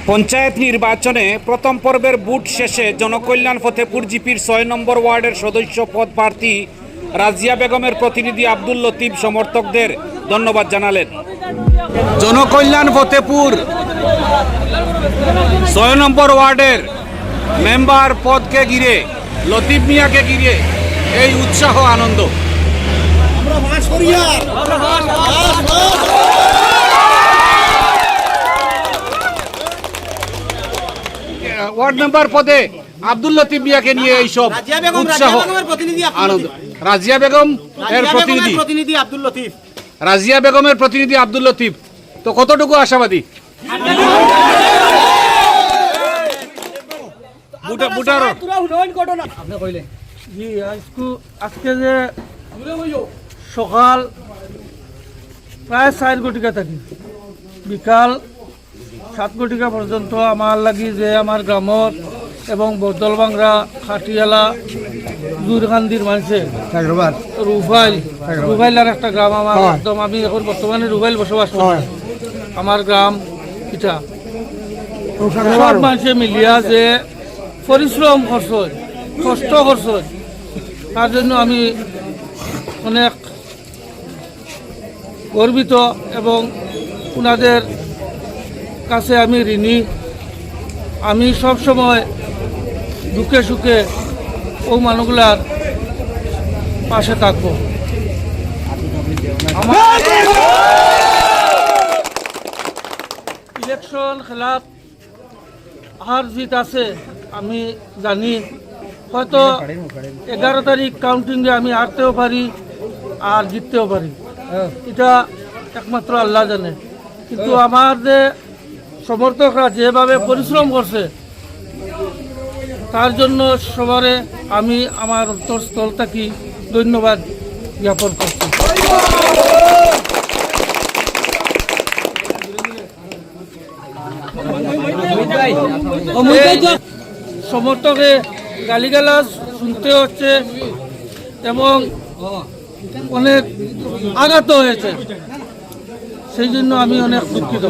পঞ্চায়েত নির্বাচনে প্রথম পর্বের বুথ শেষে জনকল্যাণ ফতেপুর জিপির ৬ নম্বর ওয়ার্ডের সদস্য পদ প্রার্থী রাজিয়া বেগমের প্রতিনিধি আব্দুল লতিফ সমর্থকদের ধন্যবাদ জানালেন। জনকল্যাণ ফতেপুর ৬ নম্বর ওয়ার্ডের মেম্বার পদকে ঘিরে, লতিফ মিয়াকে ঘিরে এই উৎসাহ আনন্দ। ওয়ার্ড মেম্বার পদে আব্দুল লতিফ মিয়াকে নিয়ে এইসব উৎসাহ আনন্দ। রাজিয়া বেগম এর প্রতিনিধি আব্দুল লতিফ, রাজিয়া বেগমের প্রতিনিধি আব্দুল লতিফ, তো কতটুকু আশাবাদী? আজকে যে সকাল প্রায় 4 ঘটিকা থাকি বিকাল 7 ঘটিকা পর্যন্ত আমার লাগি যে আমার গ্রামত এবং বদলবাংরা খাটিয়ালা জুরকান্দির মানুষে রুফাইলার একটা গ্রাম আমার একদম, আমি এখন বর্তমানে রুফাইল বসবাস করি। আমার গ্রাম এটা সব মানুষে মিলিয়া যে পরিশ্রম করছ, কষ্ট করছ, তার জন্য আমি অনেক গর্বিত এবং ওনাদের কাছে আমি ঋণী। আমি সব সময় দুঃখে সুখে ও মানুষগুলার পাশে থাকবো। আমার ইলেকশন খেলাত হার জিত আছে আমি জানি, হয়তো 11 তারিখ কাউন্টিংয়ে আমি হারতেও পারি আর জিততেও পারি, এটা একমাত্র আল্লাহ জানে। কিন্তু আমার যে সমর্থকরা যেভাবে পরিশ্রম করছে তার জন্য সবারে আমি আমার অন্তঃস্থল থেকে ধন্যবাদ জ্ঞাপন করছি। সমর্থকে গালিগালাজ শুনতে হচ্ছে এবং অনেক আঘাত হয়েছে, সেই জন্য আমি অনেক দুঃখিত।